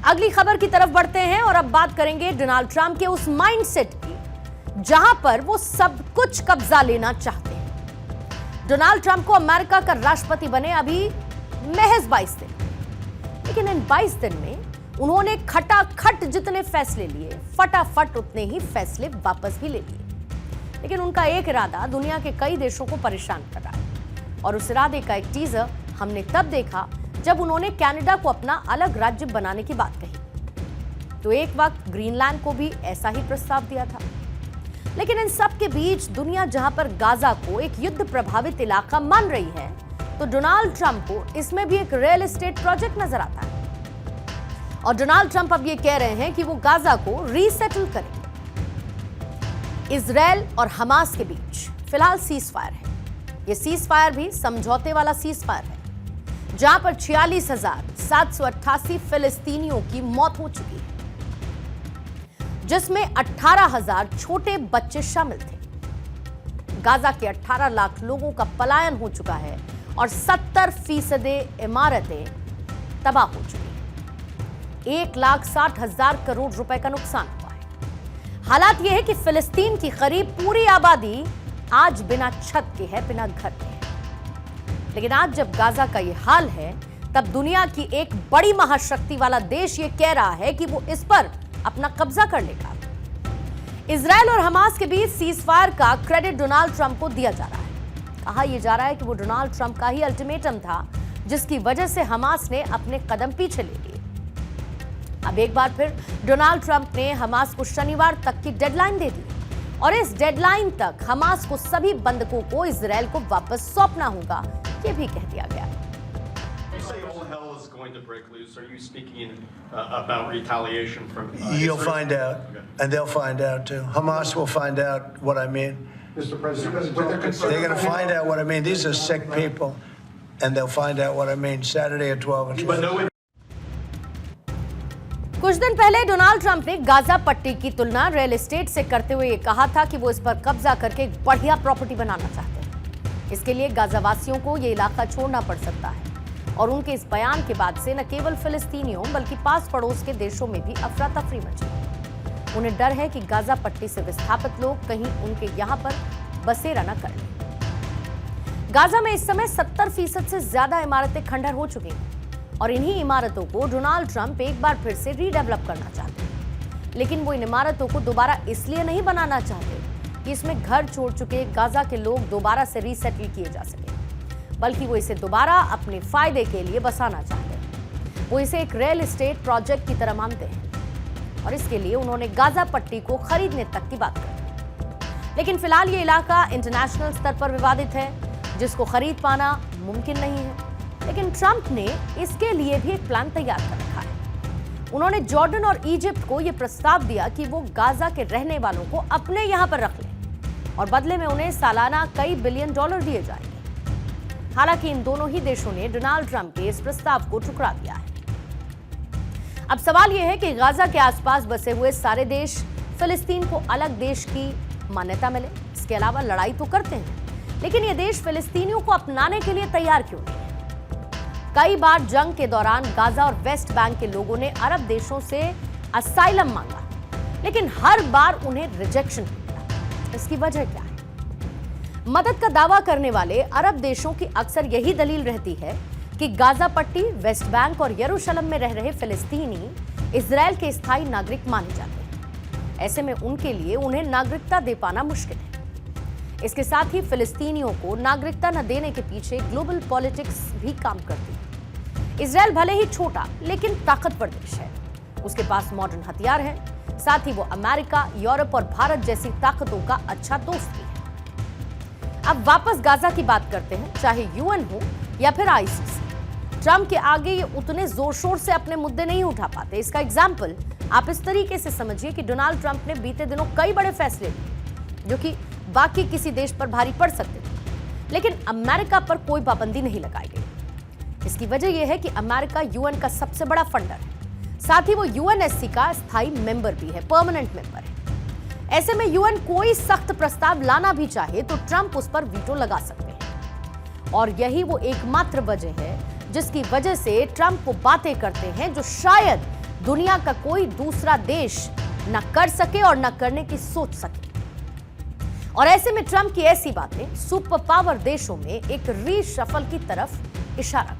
अगली खबर की तरफ बढ़ते हैं और अब बात करेंगे डोनाल्ड ट्रंप के उस माइंडसेट की जहां पर वो सब कुछ कब्जा लेना चाहते हैं। डोनाल्ड ट्रंप को अमेरिका का राष्ट्रपति बने अभी महज 22 दिन, लेकिन इन 22 दिन में उन्होंने खटाखट जितने फैसले लिए, फटाफट उतने ही फैसले वापस भी ले लिए। लेकिन उनका एक इरादा दुनिया के कई देशों को परेशान कर रहा है और उस इरादे का एक टीजर हमने तब देखा जब उन्होंने कनाडा को अपना अलग राज्य बनाने की बात कही। तो एक वक्त ग्रीनलैंड को भी ऐसा ही प्रस्ताव दिया था। लेकिन इन सब के बीच दुनिया जहां पर गाजा को एक युद्ध प्रभावित इलाका मान रही है, तो डोनाल्ड ट्रंप को इसमें भी एक रियल एस्टेट प्रोजेक्ट नजर आता है। और डोनाल्ड ट्रंप अब ये कह रहे हैं कि वो गाजा को रीसेटल करेंगे। इजरायल और हमास के बीच फिलहाल सीज फायर है। ये सीज फायर भी समझौते वाला सीज फायर है, जहां पर 46,788 फिलिस्तीनियों की मौत हो चुकी है, जिसमें 18,000 छोटे बच्चे शामिल थे। गाजा के 18 लाख लोगों का पलायन हो चुका है और 70% इमारतें तबाह हो चुकी हैं। 1,60,000 करोड़ रुपए का नुकसान हुआ है। हालात यह है कि फिलिस्तीन की करीब पूरी आबादी आज बिना छत के है, बिना घर के है। लेकिन आज जब गाजा का यह हाल है, तब दुनिया की एक बड़ी महाशक्ति वाला देश यह कह रहा है कि वो इस पर अपना कब्जा कर लेगा। इजरायल और हमास के बीच सीजफायर का क्रेडिट डोनाल्ड ट्रंप को दिया जा रहा है। कहा यह जा रहा है कि वो डोनाल्ड ट्रंप का ही अल्टीमेटम था, जिसकी वजह से हमास ने अपने कदम पीछे ले लिए। अब एक बार फिर डोनाल्ड ट्रंप ने हमास को शनिवार तक की डेडलाइन दे दी और इस डेडलाइन तक हमास को सभी बंधकों को इजरायल को वापस सौंपना होगा, ये भी कह दिया गया। You'll find out, and they'll find out too. Hamas will find out what I mean. Mr. President, they're going to find out what I mean. These are sick people, and they'll find out what I mean Saturday at 12. कुछ दिन पहले Donald Trump ने Gaza पट्टी की तुलना real estate से करते हुए कहा था कि वो इस पर कब्जा करके एक बढ़िया प्रॉपर्टी बनाना चाहते हैं। इसके लिए गाजावासियों को ये इलाका छोड़ना पड़ सकता है और उनके इस बयान के बाद से न केवल फिलिस्तीनियों बल्कि पास पड़ोस के देशों में भी अफरा तफरी मची। उन्हें डर है कि गाजा पट्टी से विस्थापित लोग कहीं उनके यहाँ पर बसेरा न कर लें। गाजा में इस समय 70% से ज्यादा इमारतें खंडहर हो चुकी हैं और इन्हीं इमारतों को डोनाल्ड ट्रंप एक बार फिर से रीडेवलप करना चाहते हैं। लेकिन वो इन इमारतों को दोबारा इसलिए नहीं बनाना चाहते कि इसमें घर छोड़ चुके गाजा के लोग दोबारा से रीसेटल किए जा सके, बल्कि वो इसे दोबारा अपने फायदे के लिए बसाना चाहते हैं। वो इसे एक रियल एस्टेट प्रोजेक्ट की तरह मानते हैं और इसके लिए उन्होंने गाजा पट्टी को खरीदने तक की बात करी। लेकिन फिलहाल ये इलाका इंटरनेशनल स्तर पर विवादित है, जिसको खरीद पाना मुमकिन नहीं है। लेकिन ट्रंप ने इसके लिए भी एक प्लान तैयार कर रखा है। उन्होंने जॉर्डन और इजिप्ट को यह प्रस्ताव दिया कि वो गाजा के रहने वालों को अपने यहां पर रख लें और बदले में उन्हें सालाना कई बिलियन डॉलर दिए जाएंगे। हालांकि इन दोनों ही देशों ने डोनाल्ड ट्रंप के इस प्रस्ताव को ठुकरा दिया है। अब सवाल यह है कि गाजा के आसपास बसे हुए सारे देश फिलिस्तीन को अलग देश की मान्यता मिले। इसके अलावा लड़ाई तो करते हैं, लेकिन ये देश फिलिस्तीनियों को अपनाने के लिए तैयार क्यों नहीं? कई बार जंग के दौरान गाजा और वेस्ट बैंक के लोगों ने अरब देशों से असाइलम मांगा, लेकिन हर बार उन्हें रिजेक्शन मिला। इसकी वजह क्या है? मदद का दावा करने वाले अरब देशों की अक्सर यही दलील रहती है कि गाजा पट्टी, वेस्ट बैंक और यरूशलेम में रह रहे फिलिस्तीनी इजरायल के स्थायी नागरिक माने जाते हैं। ऐसे में उनके लिए उन्हें नागरिकता दे पाना मुश्किल है। इसके साथ ही फिलिस्तीनियों को नागरिकता न देने के पीछे ग्लोबल पॉलिटिक्स भी काम करती है। इजरायल भले ही छोटा लेकिन ताकतवर देश है, उसके पास मॉडर्न हथियार है, साथ ही वो अमेरिका, यूरोप और भारत जैसी ताकतों का अच्छा दोस्त भी है। अब वापस गाजा की बात करते हैं, चाहे यूएन हो या फिर आईसीसी। ट्रंप के आगे ये उतने जोर शोर से अपने मुद्दे नहीं उठा पाते। इसका एग्जाम्पल आप इस तरीके से समझिए कि डोनाल्ड ट्रंप ने बीते दिनों कई बड़े फैसले लिए जो कि बाकी किसी देश पर भारी पड़ सकते थे, लेकिन अमेरिका पर कोई पाबंदी नहीं लगाई गई। इसकी वजह यह है कि अमेरिका यूएन का सबसे बड़ा फंडर है, साथ ही वो यूएनएससी का स्थायी मेंबर भी है, परमानेंट मेंबर है। ऐसे में यूएन कोई सख्त प्रस्ताव लाना भी चाहे तो ट्रंप उस पर वीटो लगा सकते हैं और यही वो एकमात्र वजह है जिसकी वजह से ट्रंप वो बातें करते हैं जो शायद दुनिया का कोई दूसरा देश न कर सके और न करने की सोच सके। और ऐसे में ट्रंप की ऐसी बातें सुपर पावर देशों में एक रीशफल की तरफ इशारा